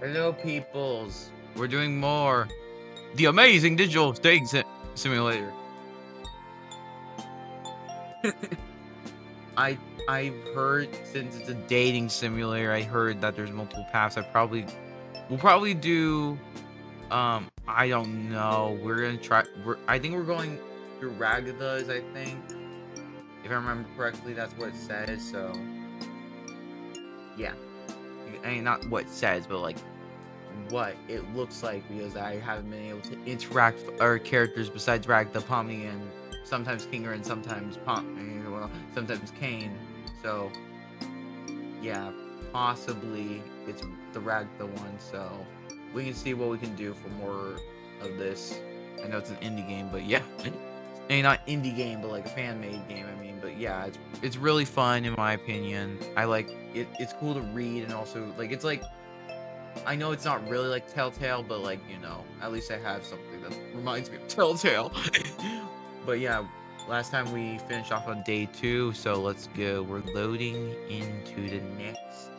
Hello, peoples. We're doing more. The amazing digital dating simulator. I I've heard since it's a dating simulator, I heard that there's multiple paths. We'll probably do I don't know. We're gonna try. I think we're going through Ragathas. I think if I remember correctly, that's what it says. So yeah, I mean not what it says, but like what it looks like because I haven't been able to interact with our characters besides Rag the Pomni and sometimes Kinger and sometimes sometimes Kane. So yeah, possibly it's the Rag the one. So we can see what we can do for more of this. I know it's an indie game, but yeah. Not indie game, but like a fan-made game. I mean, but yeah, it's really fun in my opinion. I like it. It's cool to read and also like it's like I know it's not really like Telltale, but like, at least I have something that reminds me of Telltale. But yeah, last time we finished off on day 2, so let's go. We're loading into the next.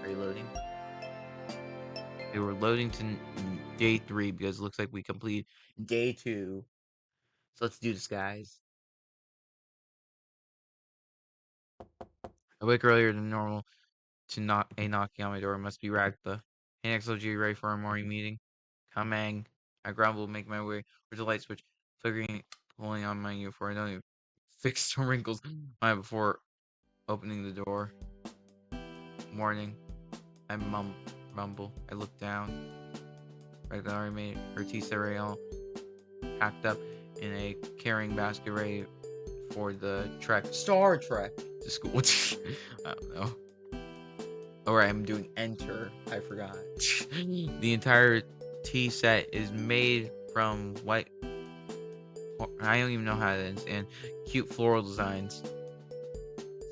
Are you loading? Okay, we're loading to day 3 because it looks like we complete day 2. So let's do this, guys. I wake earlier than normal to knock a knocking on my door. It must be Ragatha. Hey, XLG, ready for our morning meeting? Coming. I grumble, make my way with the light switch, flickering, pulling on my uniform. I don't even fix the wrinkles on it before opening the door. Morning. I mumble. I look down. Right then, already made her tea cereal packed up in a carrying basket ready for the trek. Star Trek to school. I don't know. Alright, I'm doing enter. I forgot. The entire tea set is made from white. I don't even know how it is. And cute floral designs.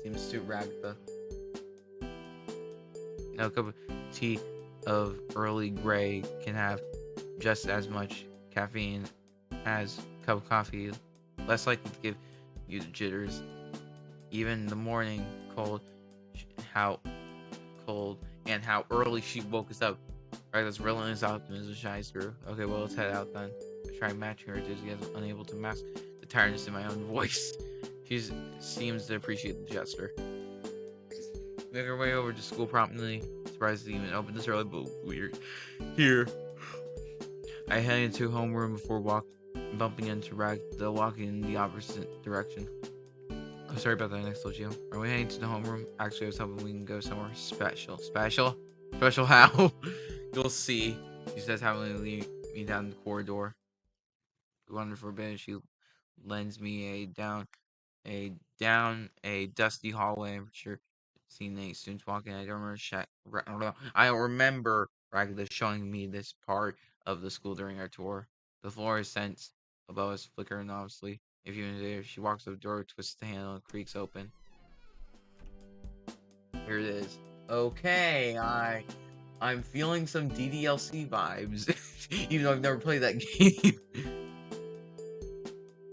Seems to Ragatha. Now, a cup of tea of early gray can have just as much caffeine as a cup of coffee. Less likely to give you the jitters. Even the morning cold, how cold and how early she woke us up. Right, that's relentless optimism shines through. Okay, well, let's head out then. I try matching her enthusiasm, unable to mask the tiredness in my own voice. She seems to appreciate the gesture. Make her way over to school promptly. Surprised to even open this early, but weird. Here. I head into homeroom before bumping into Rag, walking in the opposite direction. Oh, sorry about that, next Geo. Are we heading to the homeroom? Actually, I was hoping we can go somewhere special. Special? Special how? You'll see. She says, having to lead me down the corridor. We wander for a bit. She lends me down a dusty hallway. I'm sure seeing the students walking. I don't remember Ragatha showing me this part of the school during our tour. The floor is sense above us flickering obviously. If you there, she walks to the door, twists the handle, and creaks open. Here it is. Okay, I'm feeling some DDLC vibes, even though I've never played that game.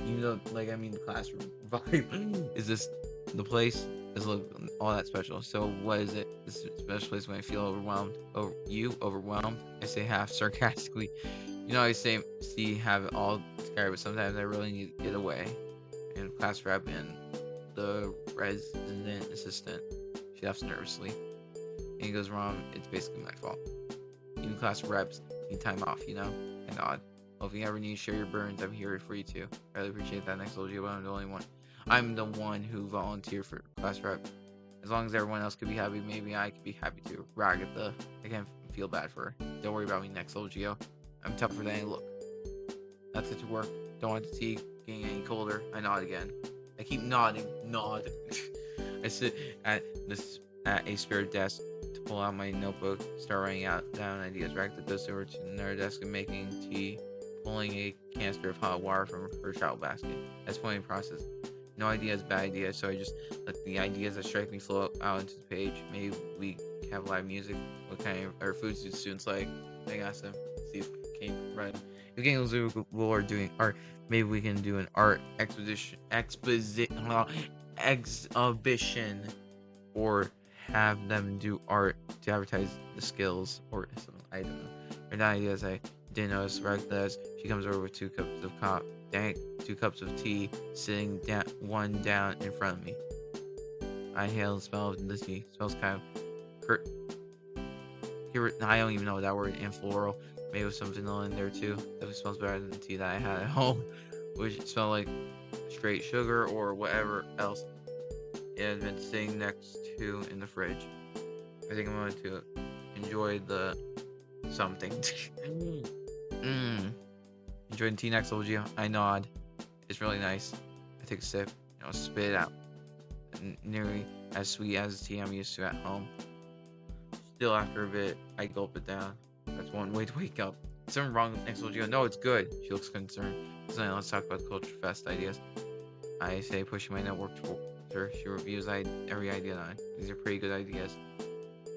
Even though, like, I mean, the classroom vibe. Is this the place? Does look all that special? So what is it? This special place when I feel overwhelmed. Oh, you overwhelmed? I say half sarcastically. I say see have it all together, but sometimes I really need to get away. And class rep and the resident assistant. She laughs nervously. Anything goes wrong, it's basically my fault. Even class reps need time off, I nod. Well, if you ever need to share your burns, I'm here for you too. I really appreciate that, next little but I'm the only one. I'm the one who volunteered for class rep. As long as everyone else could be happy, maybe I could be happy too. Ragatha. I can't feel bad for her. Don't worry about me, next little Geo. I'm tougher than I look. That's it to work. Don't want the tea getting any colder. I nod again. I keep nodding. Nod. I sit at a spare desk to pull out my notebook, start writing down ideas. Ragatha goes over to another desk and making tea, pulling a canister of hot water from her travel basket. That's point in process. No idea is a bad idea, so I just let the ideas that strike me flow out into the page. Maybe we have live music. What kind of or foods do students like? I asked them. See if King right. If King are doing art, maybe we can do an art exhibition or have them do art to advertise the skills or something. I don't know. Or not ideas I didn't notice. Ragatha, she comes over with 2 cups of dang, 2 cups of tea, sitting down, one down in front of me. I inhale the smell of the tea. Smells kind of I don't even know that word. And floral. Maybe with some vanilla in there too. That smells better than the tea that I had at home, which smelled like straight sugar or whatever else it had been sitting next to in the fridge. I think I'm going to enjoy the something. Enjoy the tea next, Olgio. I nod. It's really nice. I take a sip, spit it out. Nearly as sweet as the tea I'm used to at home. Still, after a bit, I gulp it down. That's one way to wake up. Is something wrong with next Olgio? No, it's good. She looks concerned. So let's talk about the Culture Fest ideas. I say, pushing my network towards her. She reviews every idea on it. These are pretty good ideas.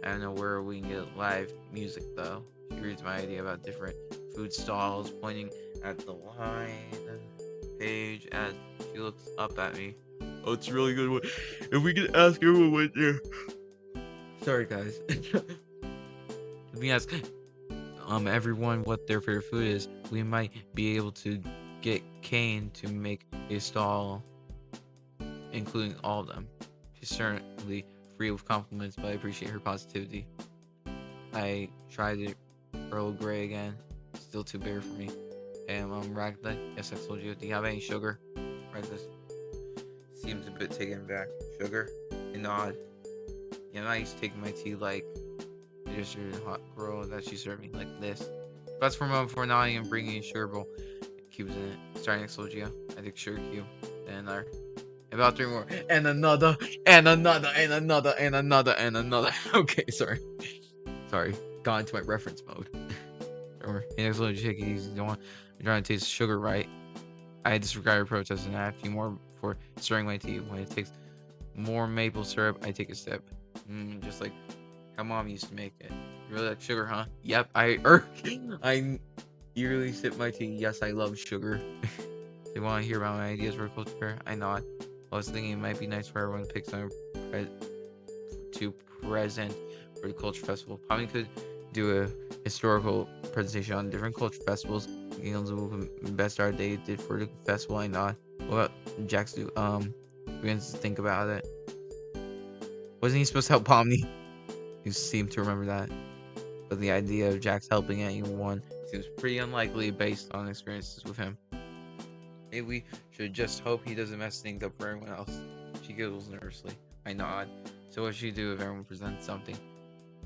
I don't know where we can get live music though. She reads my idea about different food stalls, pointing at the line page as she looks up at me. Oh, it's a really good one. If we could ask everyone went there. Sorry, guys. If we ask everyone what their favorite food is, we might be able to get Kane to make a stall, including all of them. She's certainly free with compliments, but I appreciate her positivity. I tried the Earl Grey again. Still too bitter for me. And Ragatha, yes, I told you. Do you have any sugar? Ragatha seems a bit taken back. Sugar? And nod. Yeah, I'm not used to taking my tea like just a hot girl that she served me like this. That's for a moment before nodding and bringing a sugar bowl. Cubes in it. Starting next Logio. I take sugar cube. And another. About 3 more. And another. And another. And another. And another. And another. Okay, sorry. Sorry. Got into my reference mode. Or next Logio, take it easy. Don't want. I'm trying to taste sugar right. I disregard her protest and add a few more before stirring my tea. When it takes more maple syrup, I take a sip. Just like how mom used to make it. You really like sugar, huh? Yep, I eagerly sip my tea. Yes, I love sugar. They want to hear about my ideas for a culture fair? I nod. I was thinking it might be nice for everyone to pick something to present for the culture festival. Probably could do a historical presentation on different culture festivals. You know, the best art they did for the festival. I nod. What about Jax do? We have to think about it. Wasn't he supposed to help Pomni? You seem to remember that. But the idea of Jax helping anyone seems pretty unlikely based on experiences with him. Maybe we should just hope he doesn't mess things up for everyone else. She giggles nervously. I nod. So what should you do if everyone presents something?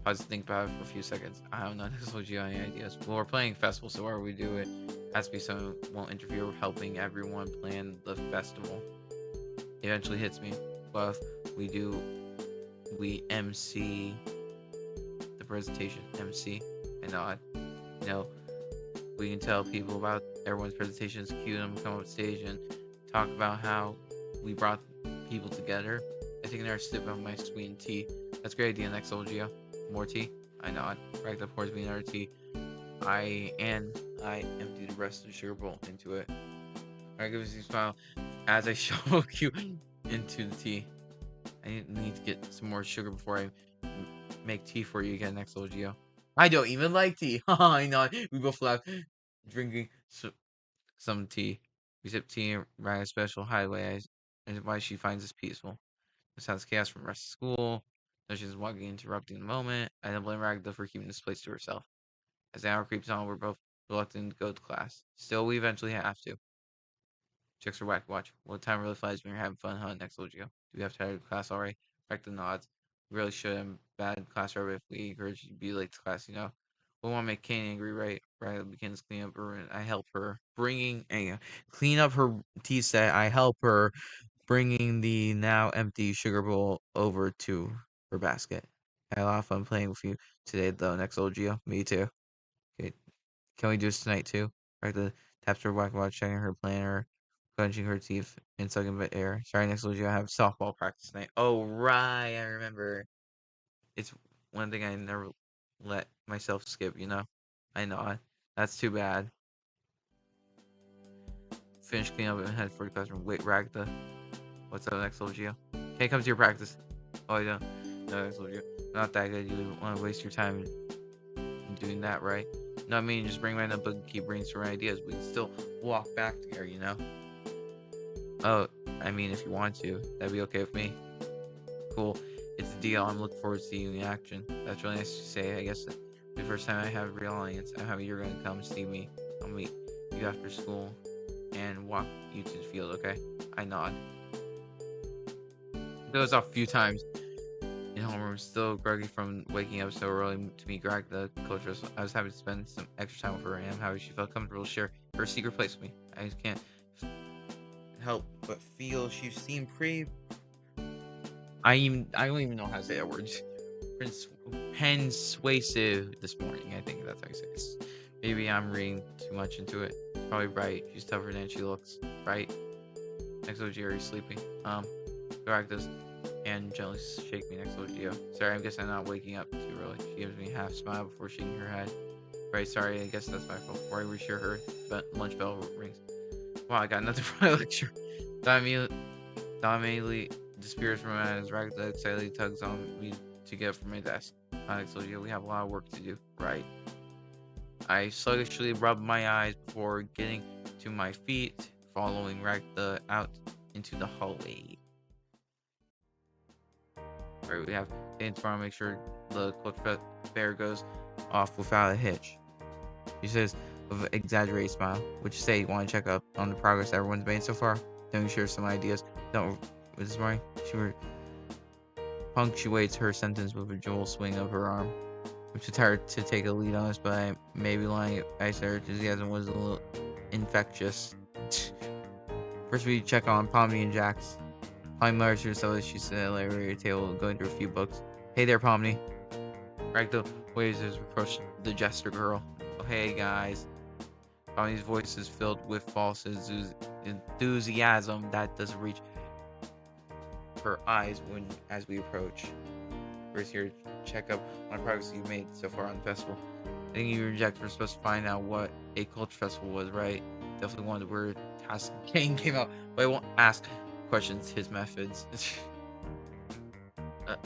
Pause to think about it for a few seconds. I don't know. This is any ideas. Well, we're playing festival, so wherever we do it, has to be someone who won't interfere with helping everyone plan the festival. It eventually hits me. Well, if we MC the presentation. MC. I nod. You know, we can tell people about everyone's presentations, cue them, come up stage, and talk about how we brought people together. I take another sip of my sweetened tea. That's a great idea. Next, Olgio. More tea? I nod. Ragatha pours me another tea. I empty the rest of the sugar bowl into it. I give a smile as I shovel Q into the tea. I need to get some more sugar before I make tea for you again next, Olgio. I don't even like tea. I nod. We both laugh, drinking some tea. We sip tea and write a special highway and why she finds this peaceful. It sounds chaos from the rest of school. No, she's walking, interrupting the moment. I don't blame Ragatha for keeping this place to herself. As the hour creeps on, we're both reluctant to go to class. Still, we eventually have to. Checks her whack watch. Well, time really flies when you're having fun, huh? Next, Logio. Do we have to start class already? Ragatha nods. We really should. I'm bad class rep if we encourage you to be late to class, you know. We want to make Kane angry, right? Ragatha begins to clean up her room. I help her. Clean up her tea set. I help her bringing the now empty sugar bowl over to her basket. I had a lot of fun playing with you today, though. Next, Gio. Me too. Okay. Can we do this tonight, too? Ragatha taps her black watch, checking her planner, clenching her teeth, and sucking bit air. Sorry, next, Gio. I have softball practice tonight. Oh, right. I remember. It's one thing I never let myself skip, you know? I know. That's too bad. Finish cleaning up and head for the classroom. Wait, Ragatha. What's up next, Gio? Hey, come to your practice. Oh, yeah. No, I told you. Not that good. You want to waste your time doing that, right? No, I mean, just bring random book and keep brainstorming ideas. We can still walk back together, you know? Oh, I mean, if you want to, that'd be okay with me. Cool. It's a deal. I'm looking forward to seeing you in action. That's really nice to say. I guess the first time I have a real audience, I'm happy you're going to come see me. I'll meet you after school and walk you to the field, okay? I nod. It goes off a few times. In homeroom, still groggy from waking up so early to meet Greg, the coach. I was happy to spend some extra time with her, and I'm happy she felt comfortable to share her secret place with me. I just can't help but feel she seemed pretty. I don't even know how to say that word. Persuasive this morning. I think that's how you say it. Maybe I'm reading too much into it. She's probably right. She's tougher than she looks, right? Next to Jerry's sleeping. Ragatha's and gently shake me next to Gio. Sorry, I guess I'm not waking up too early. She gives me a half smile before shaking her head. Right, sorry, I guess that's my fault. Before I reassure her, but lunch bell rings. Wow, I got nothing for my lecture. Don immediately disappears from my eyes. Ragatha excitedly tugs on me to get up from my desk. Alex told you we have a lot of work to do. Right. I sluggishly rub my eyes before getting to my feet, following Ragatha out into the hallway. Alright, we have day tomorrow. Make sure the coach fair goes off without a hitch. She says with an exaggerated smile. Would you say you want to check up on the progress everyone's made so far? Then we share some ideas. Don't this morning. She punctuates her sentence with a dual swing of her arm. I'm too tired to take a lead on this, but I may be lying. I said her enthusiasm was a little infectious. First, we check on Pomni and Jax. Pomni mutters to herself as she sits at the library table going through a few books. Hey there, Pomni. Ragatha waves his approach the jester girl. Oh, hey, guys. Pomni's voice is filled with false enthusiasm that doesn't reach her eyes as we approach. First, here to check up on the progress you've made so far on the festival. I think you and Jax were supposed to find out what a culture festival was, right? Definitely wanted where Task Kane came out, but I won't ask questions his methods.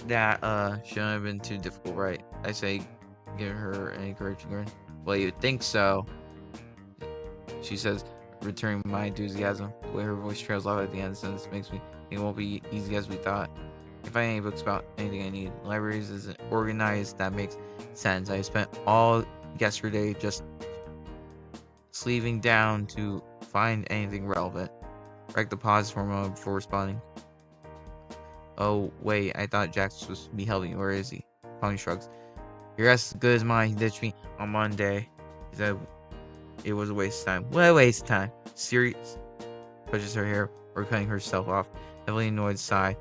That shouldn't have been too difficult, right? I say, giving her an encouraging grin. Well, you'd think so, she says, returning my enthusiasm. The way her voice trails off at the end of the sentence makes me think it won't be easy as we thought. If I have any books about anything I need, libraries isn't organized, that makes sense. I spent all yesterday just sleeving down to find anything relevant. Break the pause for a moment before responding. Oh, wait, I thought Jax was supposed to be helping. Where is he? Pomni shrugs. Your guess as good as mine. He ditched me on Monday. He said it was a waste of time. What a waste of time. Serious. Pushes her hair or cutting herself off. Heavily annoyed sigh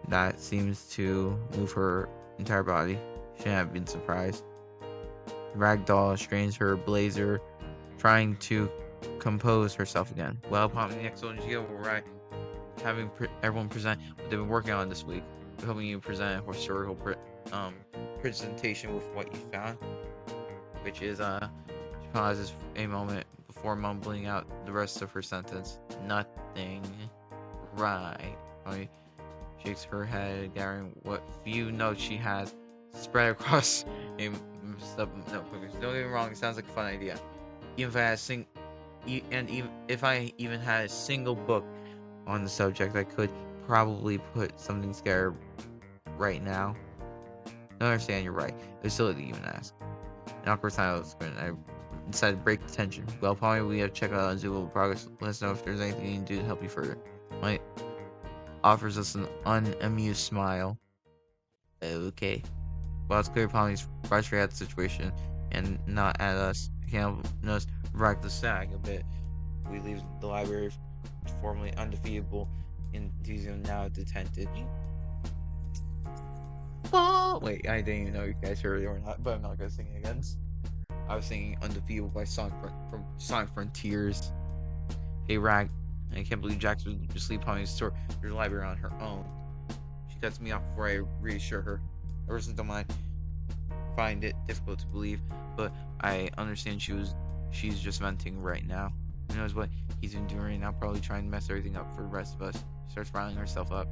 that seems to move her entire body. She shouldn't have been surprised. Ragdoll strains her blazer, trying to compose herself again. Well, Pomni, next on Geo, right? Having everyone present what they've been working on this week. We're helping you present a historical presentation with what you found, which is she pauses a moment before mumbling out the rest of her sentence. Nothing. Right. Pomni shakes her head, gathering what few notes she has spread across a notebook. Don't get me wrong, it sounds like a fun idea. Even if I even had a single book on the subject, I could probably put something together right now. I understand, you're right. There's still to even ask. An awkward silence, and I decided to break the tension. Well, probably we have to check out undoable progress. Let us know if there's anything you can do to help you further. Mike offers us an unamused smile. Okay. Well, it's clear Pomni's frustrated at the situation and not at us. I can't help notice Ragatha sag a bit. We leave the library formerly undefeatable enthusiasm now detented. Oh, wait, I didn't even know you guys heard it or not, but I'm not gonna sing it again. I was singing Undefeatable by Sonic from Sonic Frontiers. Hey, Rag, I can't believe Jax would just leave Pomni's store your library on her own. She cuts me off before I reassure her. Ever since I find it difficult to believe, but I understand she's just venting right now. Who knows what he's been doing right now, probably trying to mess everything up for the rest of us. She starts riling herself up.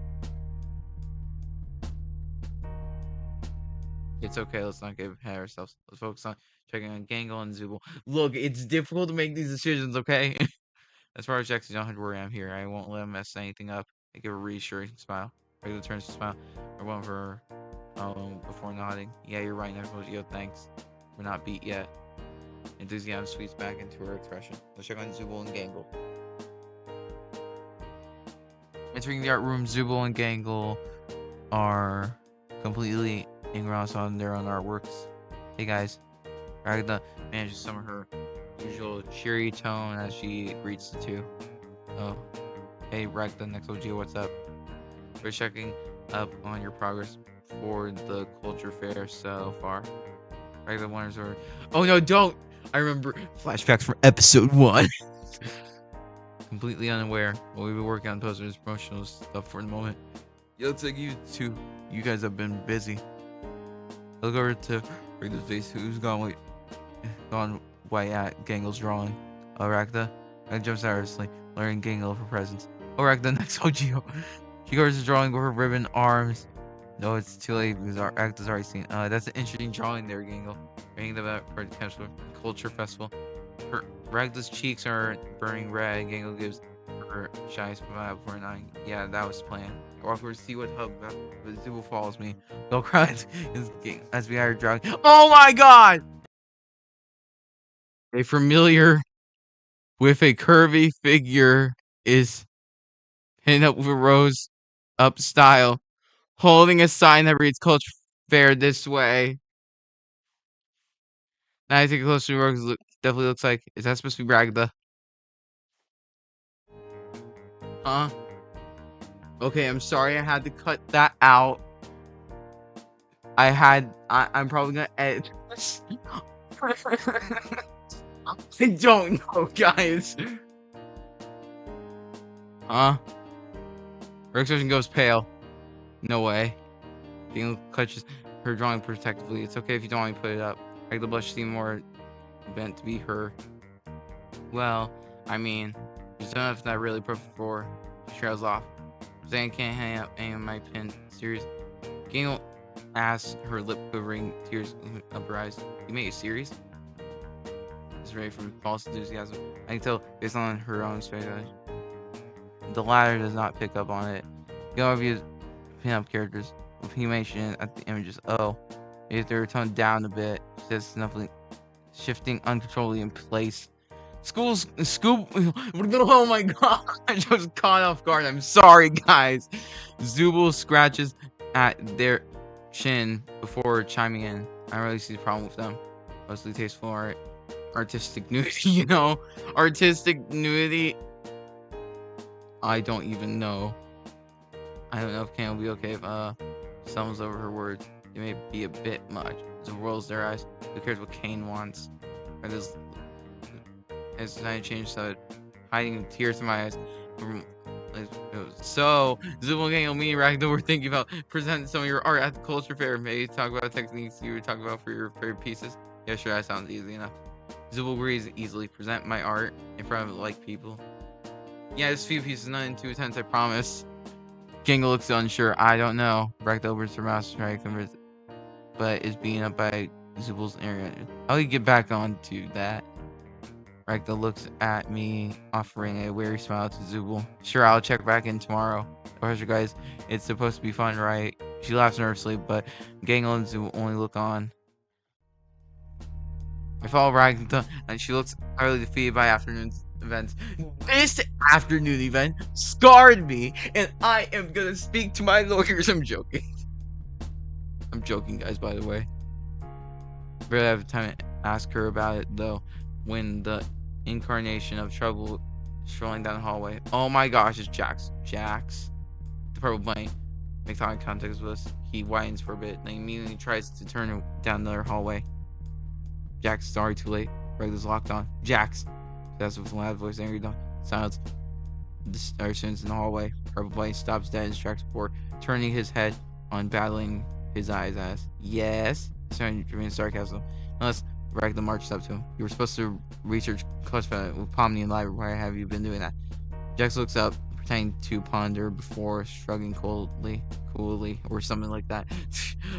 It's okay. Let's not get ahead of ourselves. Let's focus on checking on Gangle and Zubul. Look, it's difficult to make these decisions, okay? As far as Jackson, you don't have to worry. I'm here. I won't let him mess anything up. I give a reassuring smile. Regular turns to smile. I went for her before nodding. Yeah, you're right, Yo, thanks. We're not beat yet. Enthusiasm sweeps back into her expression. Let's check on Zubul and Gangle. Entering the art room, Zubul and Gangle are completely engrossed on their own artworks. Hey guys, Ragatha manages to summon her usual cheery tone as she greets the two. Oh, hey Ragatha, next OG, what's up? We're checking up on your progress for the culture fair so far. Ragatha wonders over. Oh no, don't! I remember flashbacks from episode 1. Completely unaware. Well, we've been working on posters and promotional stuff for the moment. It looks like you two, you guys have been busy. I look over to Ragatha's face, who's gone white at Gangle's drawing. Oh, Ragatha? I jumps nervously, learning Gangle of her presence. Oh, Ragatha, next Ojio. She covers the drawing with her ribbon arms. No, it's too late because Ragatha's already seen. That's an interesting drawing there, Gangle. Bringing about for the culture festival. Ragatha's cheeks are burning red. Gangle gives her shy smile before nodding. Yeah, that was planned. I walk over to see what hub, but Zubul follows me. They'll cry as we hire drug. Oh my god! A familiar with a curvy figure is pinned up with a rose up style, holding a sign that reads Culture Fair this way. Now I take a closer look. Definitely looks like. Is that supposed to be Ragatha? Huh? Okay, I'm sorry I had to cut that out. I'm probably gonna edit this. I don't know, guys. Huh? Her expression goes pale. No way. Dingle clutches her drawing protectively. It's okay if you don't want me to put it up. Like the blush seemed more meant to be her. Well, I mean, there's enough that really perfect for her. She trails off. Zan can't hang up any of my pin. Serious. Gangle asks, her lip quivering, tears up her eyes. You made a series? Is ready for false enthusiasm. I can tell based on her own speculation. The latter does not pick up on it. Gangle reviews pin-up characters with humation at the images. Oh, if they're toned down a bit, she says nothing, shifting uncontrollably in place. Scoop. Oh my god, I just caught off guard. I'm sorry, guys. Zubul scratches at their chin before chiming in. I don't really see the problem with them. Mostly tasteful art. Artistic nudity, you know? Artistic nudity. I don't even know. I don't know if Kane will be okay if stumbles over her words. It may be a bit much. Zubul rolls their eyes. Who cares what Kane wants? Or does as I changed so hiding tears in my eyes. So, Zubul and Gangle, me and Ragatha were thinking about presenting some of your art at the culture fair. Maybe talk about techniques you would talk about for your favorite pieces. Yeah, sure, that sounds easy enough. Zubul agrees easily. Present my art in front of like people. Yeah, just a few pieces, nothing too intense, I promise. Gangle looks unsure. I don't know. Ragatha opens her mouth to try to convince, but is beaten up by Zubul's arrogance. How do you get back onto that? Ragatha looks at me, offering a weary smile to Zubul. Sure, I'll check back in tomorrow. Pleasure, guys. It's supposed to be fun, right? She laughs nervously, but Gangle and Zubul only look on. I follow Ragatha, and she looks utterly defeated by afternoon's events. This afternoon event scarred me, and I am gonna speak to my lawyers. I'm joking. I'm joking, guys, by the way. Barely have time to ask her about it, though, when the incarnation of trouble strolling down the hallway. Oh my gosh, it's Jax. Jax. The purple bunny makes eye contact with us. He whitens for a bit, then immediately tries to turn down the hallway. Jax, sorry, too late. Ragatha's locked on. Jax. That's with a loud voice, angry dog. Silence. Distortions in the hallway. Purple bunny stops dead and strikes before turning his head on, battling his eyes as. Yes. Starting to remain sarcasm. Unless Ragatha marches up to him. You were supposed to research Clutchfed with Pomni and Library. Why have you been doing that? Jax looks up, pretending to ponder before shrugging coolly, or something like that.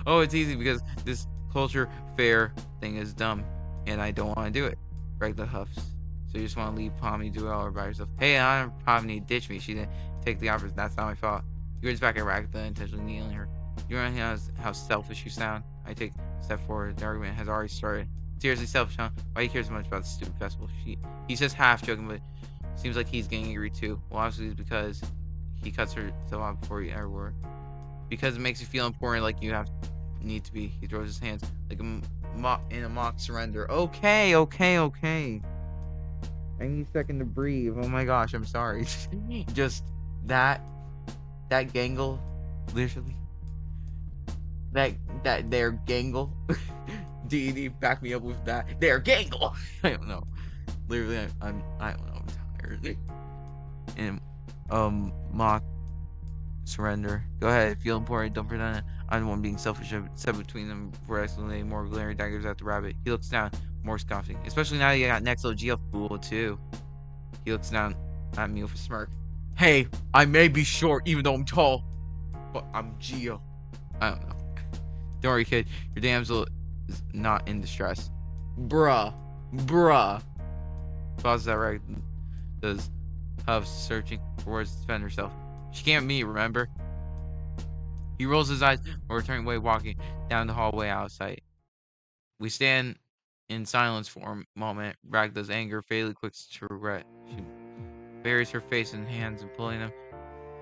Oh, it's easy because this culture fair thing is dumb, and I don't want to do it. Ragatha huffs. So you just want to leave Pomni do it all by herself. Hey, Pomni ditched me. She didn't take the offers. That's not my fault. He grins back at Ragatha, intentionally kneeling her. You realize how selfish you sound? I take a step forward. The argument has already started. Seriously selfish, huh? Why do you care so much about the stupid festival? He says half joking, but seems like he's getting angry too. Well, obviously it's because he cuts herself off before he ever word. Because it makes you feel important, like you need to be. He throws his hands like in a mock surrender. Okay. I need a second to breathe. Oh my gosh, I'm sorry. Just that gangle, literally. That their gangle. D back me up with that. Their gangle. I don't know. Literally, I don't know. I'm tired. And mock surrender. Go ahead, feel important. Don't pretend I'm the one being selfish. I've set between them before exclaiming more glaring daggers at the rabbit. He looks down, more scoffing. Especially now you got next little Geo fool too. He looks down at me with a smirk. Hey, I may be short even though I'm tall, but I'm Geo. I don't know. Don't worry, kid. Your damsel is not in distress. Bruh. Pauses that right. Does Huffs searching for words to defend herself. She can't meet, remember? He rolls his eyes or turning away, walking down the hallway outside. We stand in silence for a moment. Ragatha's anger fatally quick to regret. She buries her face in hands and pulling them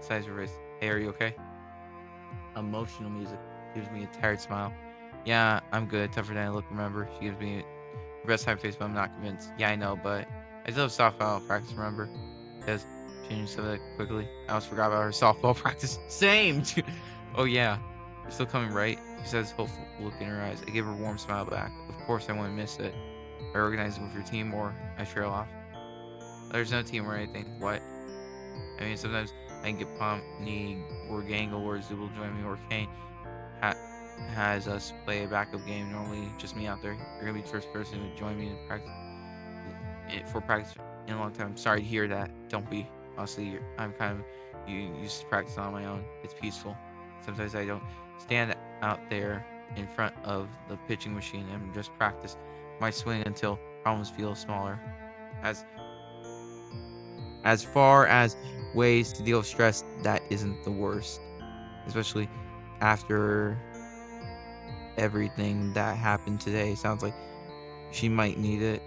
sides her wrist. Hey, are you okay? Emotional music gives me a tired smile. Yeah, I'm good. Tougher than I look, remember? She gives me the best time face, but I'm not convinced. Yeah, I know, but I still have softball practice, remember? Because changing subject quickly. I almost forgot about her softball practice. Same! Oh, yeah. You're still coming, right? She says, hopeful look in her eyes. I give her a warm smile back. Of course, I wouldn't miss it. I organize it with your team, or I trail off. There's no team or anything. What? I mean, sometimes I can get Pomni or Gangle or Zubul join me, or Kane has us play a backup game. Normally, just me out there. You're gonna be the first person to join me in practice for practice in a long time. Sorry to hear that. Don't be. Honestly, I'm kind of used to practice on my own. It's peaceful. Sometimes I don't stand out there in front of the pitching machine and just practice my swing until problems feel smaller. As far as ways to deal with stress, that isn't the worst. Especially after everything that happened today. Sounds like she might need it.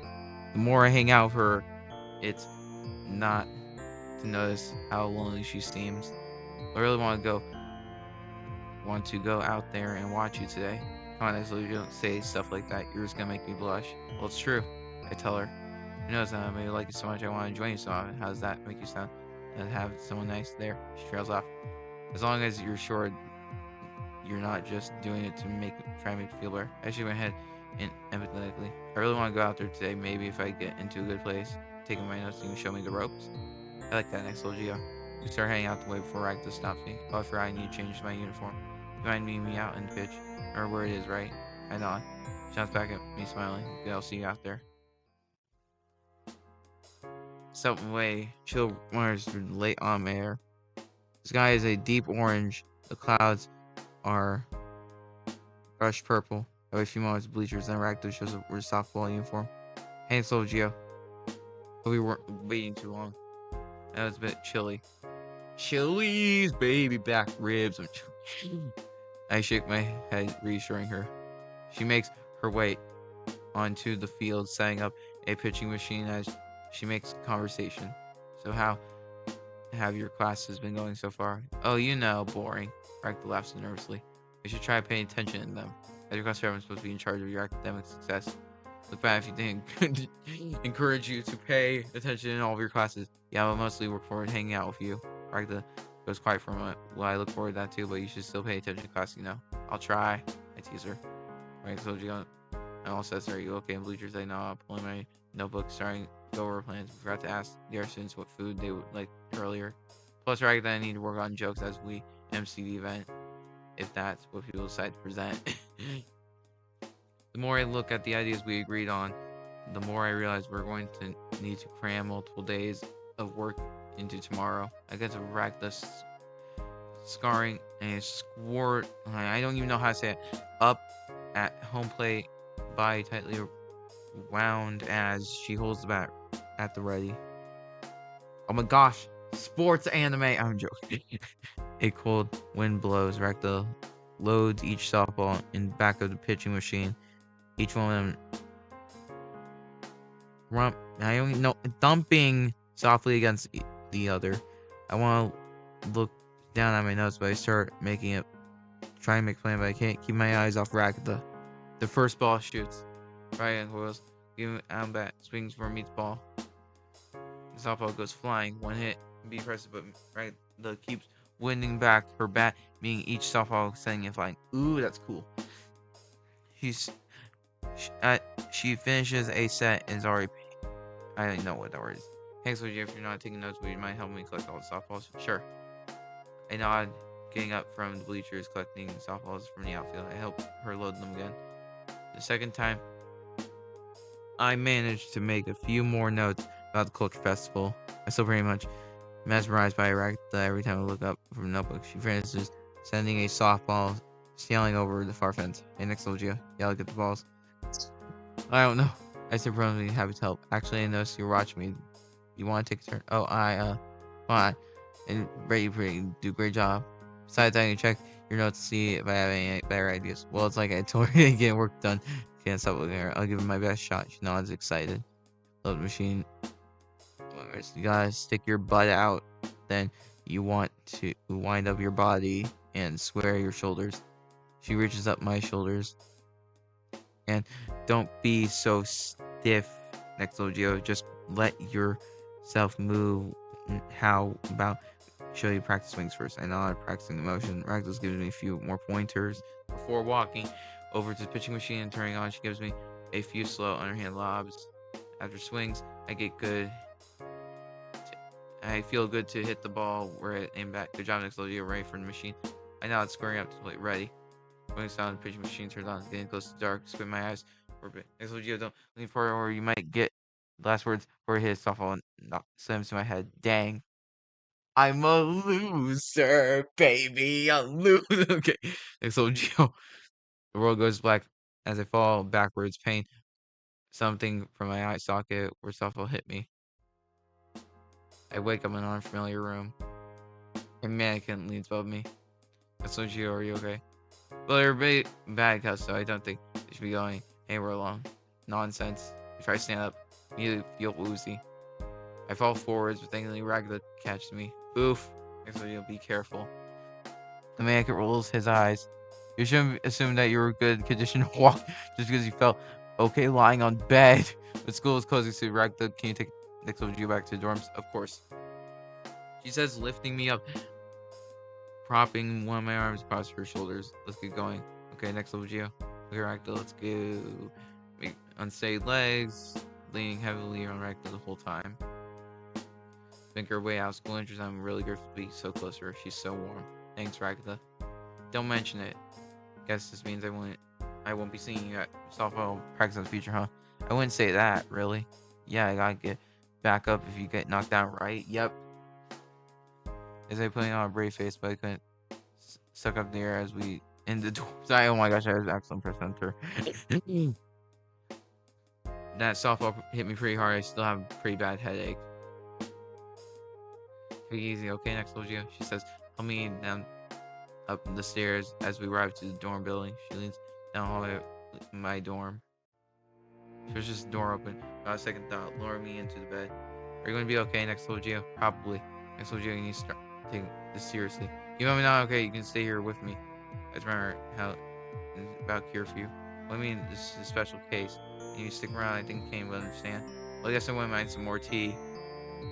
The more I hang out with her, it's not to notice how lonely she seems. I really want to go out there and watch you today. Come on, Ashley, you don't say stuff like that. You're just gonna make me blush. Well, it's true. I tell her. Who knows? I maybe like you so much. I want to join you so often. How does that make you sound? And have someone nice there. She trails off. As long as you're sure you're not just doing it to try to make you feel better. I actually went ahead and empathetically. I really want to go out there today. Maybe if I get into a good place, taking my notes, you can show me the ropes. I like that next little Geo. We start hanging out the way before Ragatha stops me. Oh, I forgot I need to change my uniform. You mind meeting me out in the pitch? Or where it is, right? I nod. She nods back at me, smiling. Good, I'll see you out there. Step away. Chill waters late autumn air. The sky is a deep orange. The clouds are brushed purple. Every few moments, bleachers, then Ragatha shows up with a softball uniform. Hey, slow Geo. But we weren't waiting too long. That was a bit chilly. Chili's baby back ribs. I shake my head, reassuring her. She makes her way onto the field, setting up a pitching machine as she makes conversation. So how have your classes been going so far? Oh, you know, boring. Ragatha laughs nervously. You should try paying attention in them. As your class chairman, I'm supposed to be in charge of your academic success. Look bad if you didn't encourage you to pay attention in all of your classes. Yeah, I'll mostly look forward to hanging out with you. Ragatha goes quiet for a moment. Well, I look forward to that too, but you should still pay attention to class, you know. I'll try. I tease her. Ragatha told you, I all says, are you okay in bleachers? I know. I'm pulling my notebook, starting to go over plans. We forgot to ask the other students what food they would like earlier. Plus, Ragatha, I need to work on jokes as we MC the event, if that's what people decide to present. The more I look at the ideas we agreed on, the more I realize we're going to need to cram multiple days of work into tomorrow. I get to rack the scarring and a squirt. I don't even know how to say it. Up at home plate, body tightly wound as she holds the bat at the ready. Oh my gosh, sports anime. I'm joking. A cold wind blows. Ragatha loads each softball in back of the pitching machine. Each one of them I don't know, thumping softly against the other. I want to look down at my notes, but I start making it, trying to make a plan, but I can't keep my eyes off Ragatha. The first ball shoots. Right uncoils. Give him bat. Swings for meets ball. The softball goes flying. One hit. Be impressive, but Ragatha keeps winning back her bat, meaning each softball sending it flying. Ooh, that's cool. She finishes a set and is already. I don't know what that word is. Thanks, Luigi. If you're not taking notes, would you mind helping me collect all the softballs? Sure. I nod, getting up from the bleachers, collecting softballs from the outfield. I help her load them again. The second time, I managed to make a few more notes about the Culture Festival. I'm still pretty much mesmerized by Ragatha every time I look up from the notebook. She finishes sending a softball sailing over the far fence. Hey, next, Luigi. Yeah, look at the balls. I don't know. I said, probably happy to help. Actually, I noticed you're watching me. You want to take a turn? Oh, come on. And Brady, do a great job. Besides, I can check your notes to see if I have any better ideas. Well, it's like I told her to get work done. Can't stop looking at her. I'll give it my best shot. She nods, excited. Load the machine. You gotta stick your butt out. Then you want to wind up your body and square your shoulders. She reaches up my shoulders. And don't be so stiff, Nextogeo. Just let yourself move. How about show you practice swings first? I know I'm practicing the motion. Ragatha's giving me a few more pointers before walking over to the pitching machine and turning on. She gives me a few slow underhand lobs. After swings, I get good. I feel good to hit the ball where it aimed back. Good job, Nextogeo. Ready for the machine. I know it's squaring up to the plate. Ready. When sound the pitching machine turns on, getting close to the dark, squint my eyes for a bit. Nextogeo, don't lean forward or you might get the last words before it hits softball and slams to my head. Dang. I'm a loser, baby. A loser. Okay. Nextogeo. The world goes black as I fall backwards, pain. Something from my eye socket where softball hit me. I wake up in an unfamiliar room. A mannequin leans above me. Nextogeo, are you okay? Well, they're a bad cuts, so I don't think they should be going anywhere alone. Nonsense. I try to stand up, immediately feel woozy. I fall forwards, but thankfully Ragatha catches me. Oof. So you'll be careful. The mannequin rolls his eyes. You shouldn't assume that you're in good condition to walk just because you felt okay lying on bed. But school is closing soon. Ragatha, can you take Nextogeo back to the dorms? Of course. She says, lifting me up, propping one of my arms across her shoulders. Let's get going. Okay, Nextogeo. Okay, Ragatha, let's go. Make unsteady legs, leaning heavily on Ragatha the whole time. Think her way out of school entrance. I'm really grateful to be so close to her. She's so warm. Thanks, Ragatha. Don't mention it. Guess this means I won't be seeing you at softball practice in the future, huh? I wouldn't say that, really. Yeah, I gotta get back up if you get knocked down, right? Yep. As I putting on a brave face, but I couldn't suck up the air as we in the door. Oh my gosh, I was excellent presenter. That softball hit me pretty hard. I still have a pretty bad headache. Take it easy, okay, Nextogeo? She says, help me down up the stairs as we arrive to the dorm building. She leans down the hallway my dorm. There's just a door open. Without a second thought, lower me into the bed. Are you going to be okay, Nextogeo? Probably. Nextogeo, you need to start taking this seriously. You know I'm not okay, you can stay here with me. I just remember how it's about curfew. What I mean, this is a special case. And you stick around, I think Kane will understand. Well, I guess I wouldn't mind some more tea.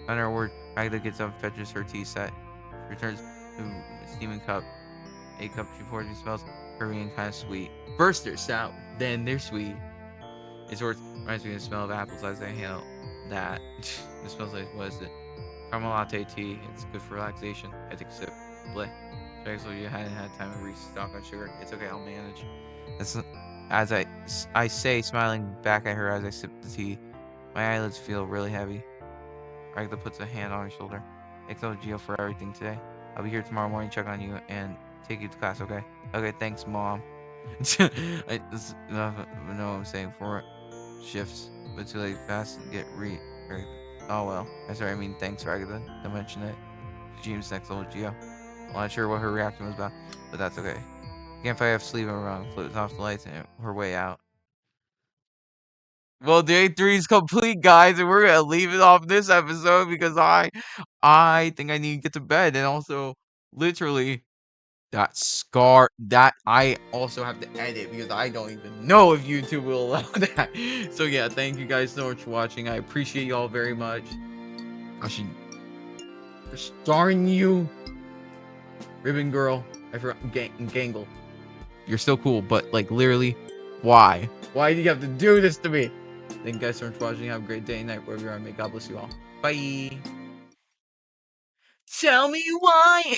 On her word, Ragatha gets up and fetches her tea set. She returns to a steaming cup. A cup she pours me smells curvy and kind of sweet. First they're sour, then they're sweet. It sort of reminds me of the smell of apples as I handle that. It smells like, what is it? Caramel latte tea. It's good for relaxation. I take a sip. Bleh. So you hadn't had time to restock on sugar. It's okay, I'll manage. As I say, smiling back at her as I sip the tea. My eyelids feel really heavy. Ragatha puts a hand on her shoulder. XLGO for everything today. I'll be here tomorrow morning, check on you, and take you to class, okay? Okay, thanks, Mom. I know what I'm saying for shifts, but too late, fast, get right. Oh well. I mean, thanks, Ragatha, to mention it. James XLGO. I'm not sure what her reaction was about, but that's okay. Can't fight have sleep wrong, flips off the lights and her way out. Well, day 3 is complete, guys, and we're gonna leave it off this episode because I think I need to get to bed, and also literally that scar that I also have to edit because I don't even know if YouTube will allow that. So yeah, thank you guys so much for watching. I appreciate y'all very much. Gosh, darn you, Ribbon Girl. I forgot Gangle. You're still cool, but like literally, why? Why do you have to do this to me? Thank you guys so much for watching. Have a great day and night wherever you are. May God bless you all. Bye. Tell me why.